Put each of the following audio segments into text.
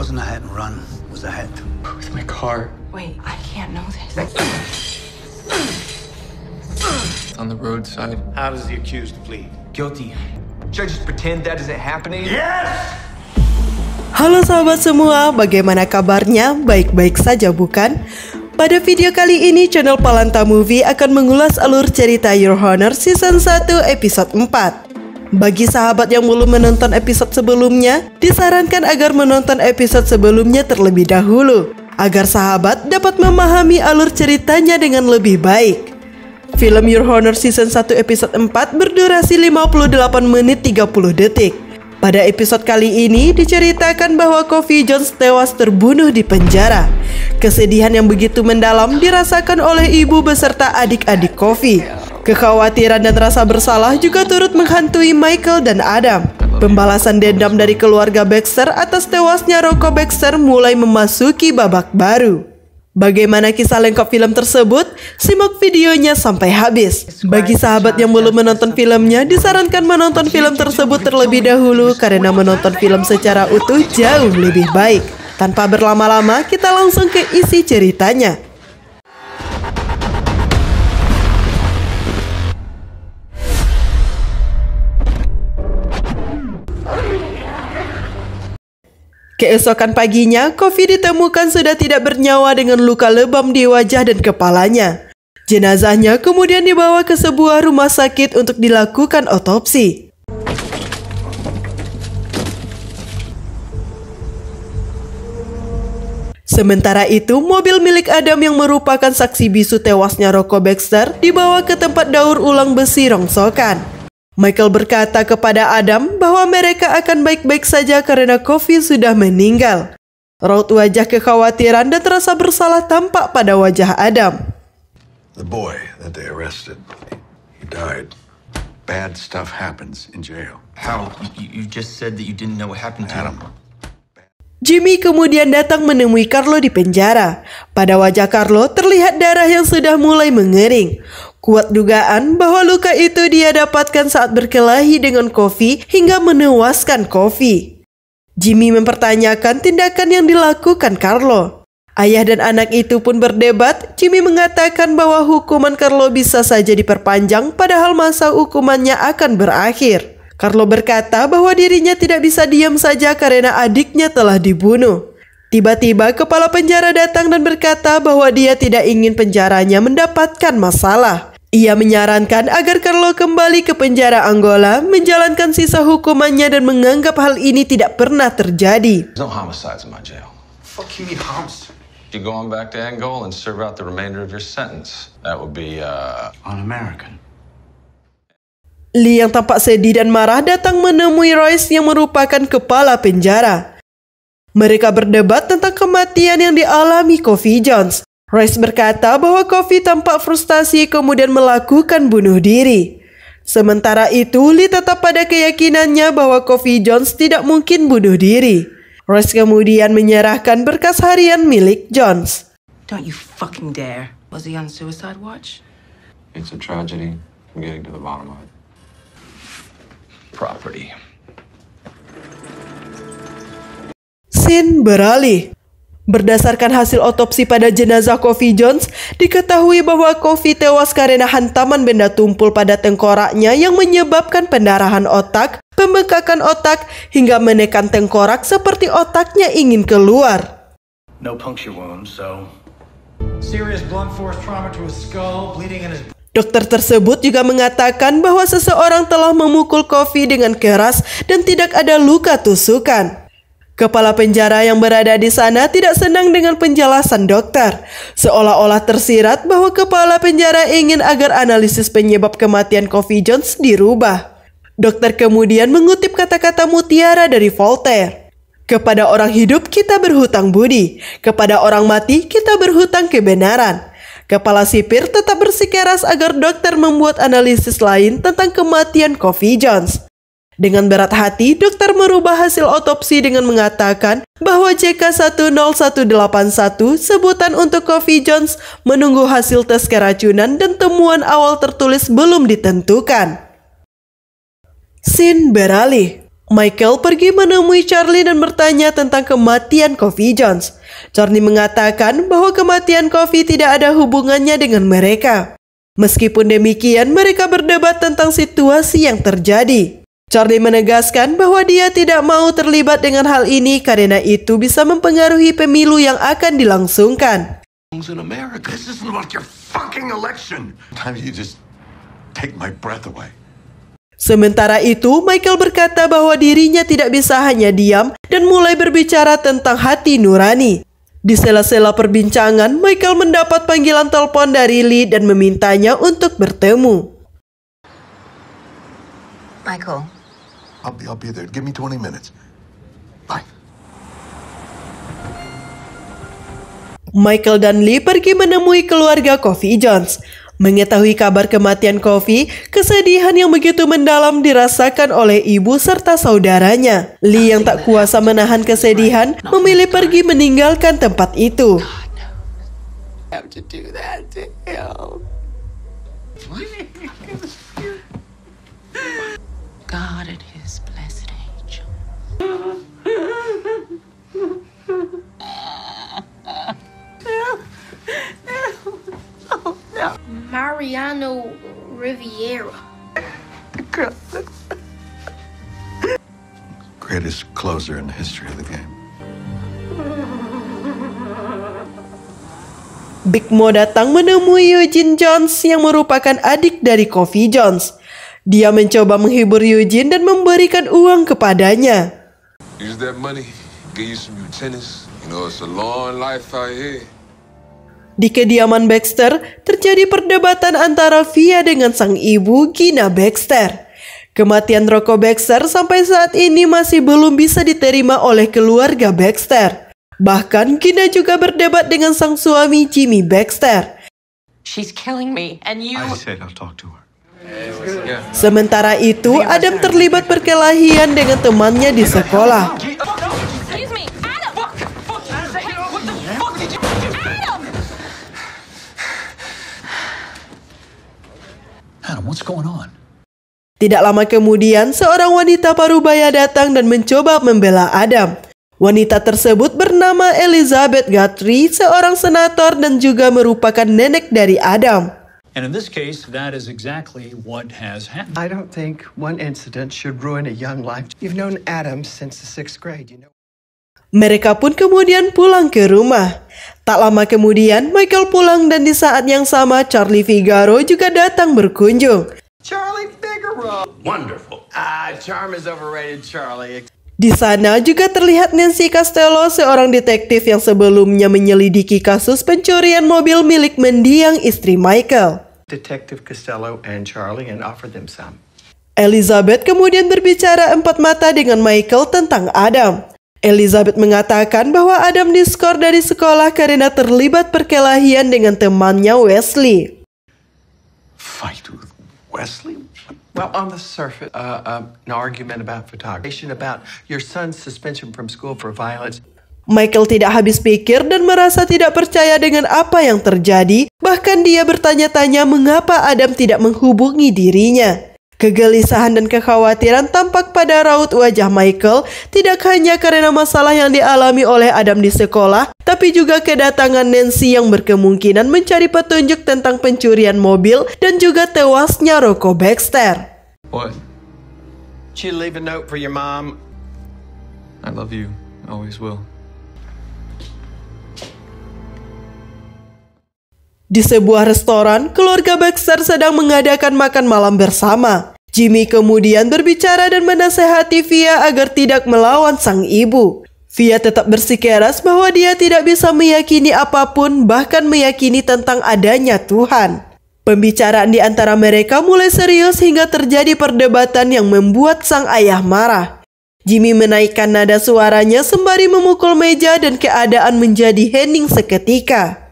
wasn't a hit and run, it was a hit. With my car. Wait, I can't know this. It's on the roadside. How does the accused plead? Guilty. Should I just pretend that isn't happening? Yes! Halo sahabat semua, bagaimana kabarnya? Baik-baik saja bukan? Pada video kali ini channel Palanta Movie akan mengulas alur cerita Your Honor Season 1 episode 4. Bagi sahabat yang belum menonton episode sebelumnya, disarankan agar menonton episode sebelumnya terlebih dahulu, agar sahabat dapat memahami alur ceritanya dengan lebih baik. Film Your Honor Season 1 episode 4 berdurasi 58 menit 30 detik. Pada episode kali ini diceritakan bahwa Coffee Jones tewas terbunuh di penjara. Kesedihan yang begitu mendalam dirasakan oleh ibu beserta adik-adik Coffee. Kekhawatiran dan rasa bersalah juga turut menghantui Michael dan Adam. Pembalasan dendam dari keluarga Baxter atas tewasnya Rocco Baxter mulai memasuki babak baru. Bagaimana kisah lengkap film tersebut? Simak videonya sampai habis. Bagi sahabat yang belum menonton filmnya, disarankan menonton film tersebut terlebih dahulu karena menonton film secara utuh jauh lebih baik. Tanpa berlama-lama, kita langsung ke isi ceritanya. Keesokan paginya, Coffee ditemukan sudah tidak bernyawa dengan luka lebam di wajah dan kepalanya. Jenazahnya kemudian dibawa ke sebuah rumah sakit untuk dilakukan otopsi. Sementara itu, mobil milik Adam yang merupakan saksi bisu tewasnya Rocco Baxter dibawa ke tempat daur ulang besi rongsokan. Michael berkata kepada Adam bahwa mereka akan baik-baik saja karena Coffee sudah meninggal. Raut wajah kekhawatiran dan rasa bersalah tampak pada wajah Adam. The boy that they arrested, he died. Bad stuff happens in jail. How? You just said that you didn't know what happened to him. Jimmy kemudian datang menemui Carlo di penjara. Pada wajah Carlo terlihat darah yang sudah mulai mengering. Kuat dugaan bahwa luka itu dia dapatkan saat berkelahi dengan Coffee hingga menewaskan Coffee. Jimmy mempertanyakan tindakan yang dilakukan Carlo. Ayah dan anak itu pun berdebat. Jimmy mengatakan bahwa hukuman Carlo bisa saja diperpanjang padahal masa hukumannya akan berakhir. Carlo berkata bahwa dirinya tidak bisa diam saja karena adiknya telah dibunuh. Tiba-tiba kepala penjara datang dan berkata bahwa dia tidak ingin penjaranya mendapatkan masalah. Ia menyarankan agar Carlo kembali ke penjara Angola, menjalankan sisa hukumannya dan menganggap hal ini tidak pernah terjadi. There's no homicides in my jail. Fuck you mean homicide? You go on back to Angola and serve out the remainder of your sentence. That would be, un-American. Lee yang tampak sedih dan marah datang menemui Royce yang merupakan kepala penjara. Mereka berdebat tentang kematian yang dialami Coffee Jones. Royce berkata bahwa Coffee tampak frustasi kemudian melakukan bunuh diri. Sementara itu, Lee tetap pada keyakinannya bahwa Coffee Jones tidak mungkin bunuh diri. Royce kemudian menyerahkan berkas harian milik Jones. Don't you fucking dare. Was he on suicide watch? It's a tragedy. I'm getting to the bottom of it. Property. Scene beralih. Berdasarkan hasil otopsi pada jenazah Coffee Jones, diketahui bahwa Coffee tewas karena hantaman benda tumpul pada tengkoraknya yang menyebabkan pendarahan otak, pembengkakan otak, hingga menekan tengkorak seperti otaknya ingin keluar. No puncture wounds, so serious blunt force trauma to his skull, bleeding in his. Dokter tersebut juga mengatakan bahwa seseorang telah memukul Coffee dengan keras dan tidak ada luka tusukan. Kepala penjara yang berada di sana tidak senang dengan penjelasan dokter. Seolah-olah tersirat bahwa kepala penjara ingin agar analisis penyebab kematian Coffee Jones dirubah. Dokter kemudian mengutip kata-kata mutiara dari Voltaire. Kepada orang hidup kita berhutang budi, kepada orang mati kita berhutang kebenaran. Kepala sipir tetap bersikeras agar dokter membuat analisis lain tentang kematian Coffee Jones. Dengan berat hati, dokter merubah hasil otopsi dengan mengatakan bahwa JK10181, sebutan untuk Coffee Jones, menunggu hasil tes keracunan dan temuan awal tertulis belum ditentukan. Scene beralih. Michael pergi menemui Charlie dan bertanya tentang kematian Coffee Jones. Charlie mengatakan bahwa kematian Coffee tidak ada hubungannya dengan mereka. Meskipun demikian, mereka berdebat tentang situasi yang terjadi. Charlie menegaskan bahwa dia tidak mau terlibat dengan hal ini karena itu bisa mempengaruhi pemilu yang akan dilangsungkan. In America, this isn't like your fucking election. Sometimes you just take my breath away. Sementara itu, Michael berkata bahwa dirinya tidak bisa hanya diam dan mulai berbicara tentang hati nurani. Di sela-sela perbincangan, Michael mendapat panggilan telepon dari Lee dan memintanya untuk bertemu. Michael. I'll be there. Give me 20 minutes. Bye. Michael dan Lee pergi menemui keluarga Coffee Jones. Mengetahui kabar kematian Coffee, kesedihan yang begitu mendalam dirasakan oleh ibu serta saudaranya. Lee yang tak kuasa menahan kesedihan, memilih pergi meninggalkan tempat itu. God and his blessed angel. Mariano Riviera. Greatest closer in the history of the game. Big Mo datang menemui Eugene Jones yang merupakan adik dari Coffee Jones. Dia mencoba menghibur Eugene dan memberikan uang kepadanya. Use that money, get you some new tennis. You know, it's a long life out here. Di kediaman Baxter, terjadi perdebatan antara Via dengan sang ibu, Gina Baxter. Kematian Rocco Baxter sampai saat ini masih belum bisa diterima oleh keluarga Baxter. Bahkan Gina juga berdebat dengan sang suami, Jimmy Baxter. She's killing me, and you... I said I'll talk to her. Sementara itu, Adam terlibat perkelahian dengan temannya di sekolah. Excuse me, Adam! What the fuck did you... Adam! Adam, what's going on? Tidak lama kemudian, seorang wanita parubaya datang dan mencoba membela Adam. Wanita tersebut bernama Elizabeth Guthrie, seorang senator dan juga merupakan nenek dari Adam. And in this case, that is exactly what has happened. I don't think one incident should ruin a young life. You've known Adam since the 6th grade, you know. Mereka pun kemudian pulang ke rumah. Tak lama kemudian, Michael pulang dan di saat yang sama Charlie Figaro juga datang berkunjung. Charlie Figaro! Wonderful. Charm is overrated, Charlie. Di sana juga terlihat Nancy Costello, seorang detektif yang sebelumnya menyelidiki kasus pencurian mobil milik mendiang istri Michael. Detective Costello and Charlie and offered them some. Elizabeth kemudian berbicara empat mata dengan Michael tentang Adam. Elizabeth mengatakan bahwa Adam diskor dari sekolah karena terlibat perkelahian dengan temannya Wesley. Fight with Wesley? Well, on the surface, an argument about photography, about your son's suspension from school for violence. Michael tidak habis pikir dan merasa tidak percaya dengan apa yang terjadi. Bahkan dia bertanya-tanya mengapa Adam tidak menghubungi dirinya. Kegelisahan dan kekhawatiran tampak pada raut wajah Michael, tidak hanya karena masalah yang dialami oleh Adam di sekolah, tapi juga kedatangan Nancy yang berkemungkinan mencari petunjuk tentang pencurian mobil dan juga tewasnya Rocco Baxter. What? Should you leave a note for your mom? I love you. Always will. Di sebuah restoran, keluarga Baxter sedang mengadakan makan malam bersama. Jimmy kemudian berbicara dan menasehati Via agar tidak melawan sang ibu. Via tetap bersikeras bahwa dia tidak bisa meyakini apapun, bahkan meyakini tentang adanya Tuhan. Pembicaraan di antara mereka mulai serius hingga terjadi perdebatan yang membuat sang ayah marah. Jimmy menaikkan nada suaranya sembari memukul meja dan keadaan menjadi hening seketika.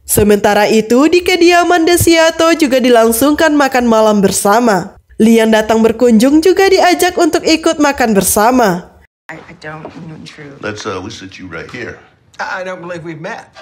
Sementara itu, di kediaman Desiato juga dilangsungkan makan malam bersama. Lee yang datang berkunjung juga diajak untuk ikut makan bersama. I don't know true. Let's sit you right here. I don't believe we've met.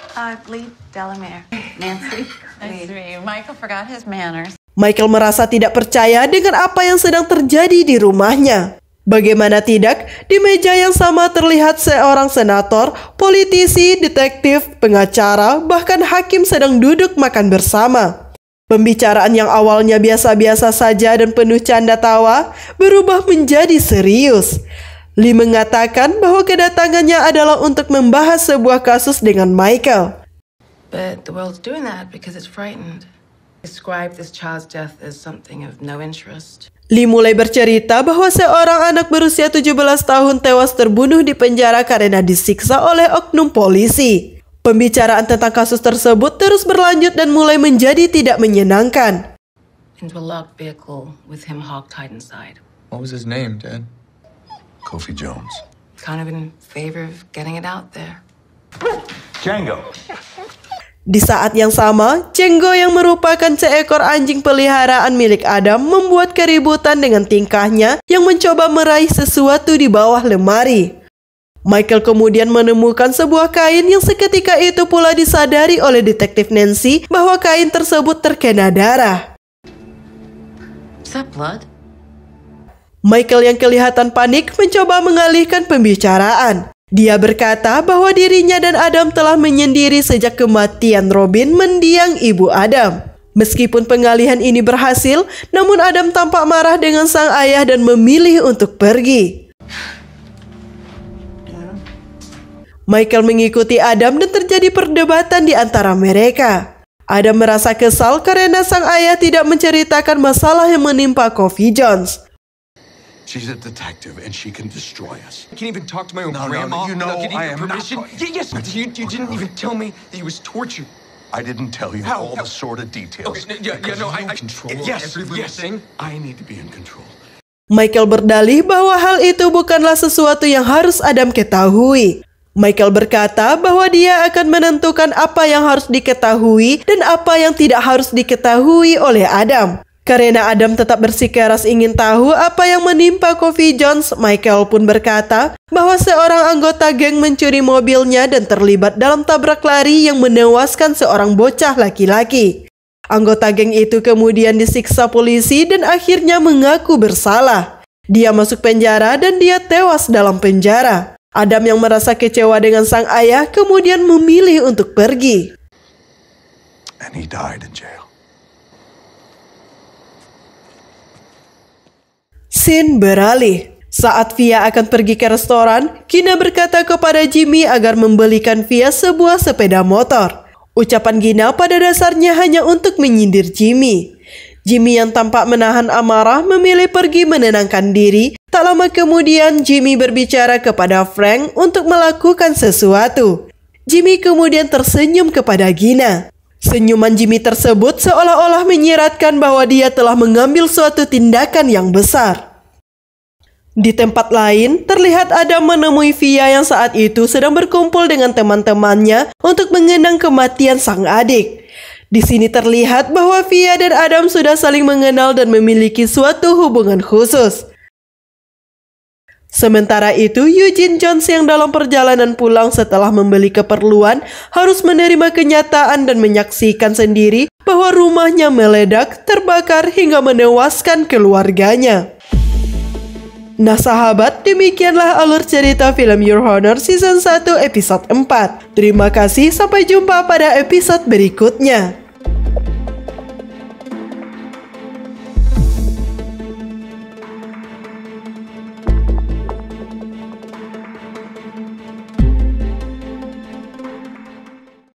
Lee Delamere. Nancy. Nice to meet you. Michael forgot his manners. Michael merasa tidak percaya dengan apa yang sedang terjadi di rumahnya. Bagaimana tidak, di meja yang sama terlihat seorang senator, politisi, detektif, pengacara, bahkan hakim sedang duduk makan bersama. Pembicaraan yang awalnya biasa-biasa saja dan penuh canda tawa berubah menjadi serius. Lee mengatakan bahwa kedatangannya adalah untuk membahas sebuah kasus dengan Michael. But the world's doing that because it's frightened. Describe this child's death as something of no interest. Lee mulai bercerita bahwa seorang anak berusia 17 tahun tewas terbunuh di penjara karena disiksa oleh oknum polisi. Pembicaraan tentang kasus tersebut terus berlanjut dan mulai menjadi tidak menyenangkan. Into a locked vehicle with him hogtied inside. What was his name, Dad? Kofi Jones. Kind of in favor of getting it out there. Django. Di saat yang sama, Django yang merupakan seekor anjing peliharaan milik Adam membuat keributan dengan tingkahnya yang mencoba meraih sesuatu di bawah lemari. Michael kemudian menemukan sebuah kain yang seketika itu pula disadari oleh detektif Nancy bahwa kain tersebut terkena darah. Is that blood? Michael yang kelihatan panik mencoba mengalihkan pembicaraan. Dia berkata bahwa dirinya dan Adam telah menyendiri sejak kematian Robin mendiang ibu Adam. Meskipun pengalihan ini berhasil, namun Adam tampak marah dengan sang ayah dan memilih untuk pergi. Michael mengikuti Adam dan terjadi perdebatan di antara mereka. Adam merasa kesal karena sang ayah tidak menceritakan masalah yang menimpa Kofi Jones. She's a detective and she can destroy us. I can't even talk to my own No, grandma. you know without getting I am not permission. talking- Yes, you didn't even tell me that he was tortured. I didn't tell you How? all the sordid details. Okay, yeah, because no, you I control yes, every little yes. thing. I need to be in control. Michael berdalih bahwa hal itu bukanlah sesuatu yang harus Adam ketahui. Michael berkata bahwa dia akan menentukan apa yang harus diketahui dan apa yang tidak harus diketahui oleh Adam. Karena Adam tetap bersikeras ingin tahu apa yang menimpa Kofi Jones, Michael pun berkata bahwa seorang anggota geng mencuri mobilnya dan terlibat dalam tabrak lari yang menewaskan seorang bocah laki-laki. Anggota geng itu kemudian disiksa polisi dan akhirnya mengaku bersalah. Dia masuk penjara dan dia tewas dalam penjara. Adam yang merasa kecewa dengan sang ayah kemudian memilih untuk pergi. And he died in jail. Scene beralih. Saat Via akan pergi ke restoran, Gina berkata kepada Jimmy agar membelikan Via sebuah sepeda motor. Ucapan Gina pada dasarnya hanya untuk menyindir Jimmy. Jimmy yang tampak menahan amarah memilih pergi menenangkan diri. Tak lama kemudian Jimmy berbicara kepada Frank untuk melakukan sesuatu. Jimmy kemudian tersenyum kepada Gina. Senyuman Jimmy tersebut seolah-olah menyiratkan bahwa dia telah mengambil suatu tindakan yang besar. Di tempat lain, terlihat Adam menemui Via yang saat itu sedang berkumpul dengan teman-temannya untuk mengenang kematian sang adik. Di sini terlihat bahwa Via dan Adam sudah saling mengenal dan memiliki suatu hubungan khusus. Sementara itu, Eugene Jones yang dalam perjalanan pulang setelah membeli keperluan harus menerima kenyataan dan menyaksikan sendiri bahwa rumahnya meledak, terbakar hingga menewaskan keluarganya. Nah sahabat, demikianlah alur cerita film Your Honor Season 1 episode 4. Terima kasih, sampai jumpa pada episode berikutnya.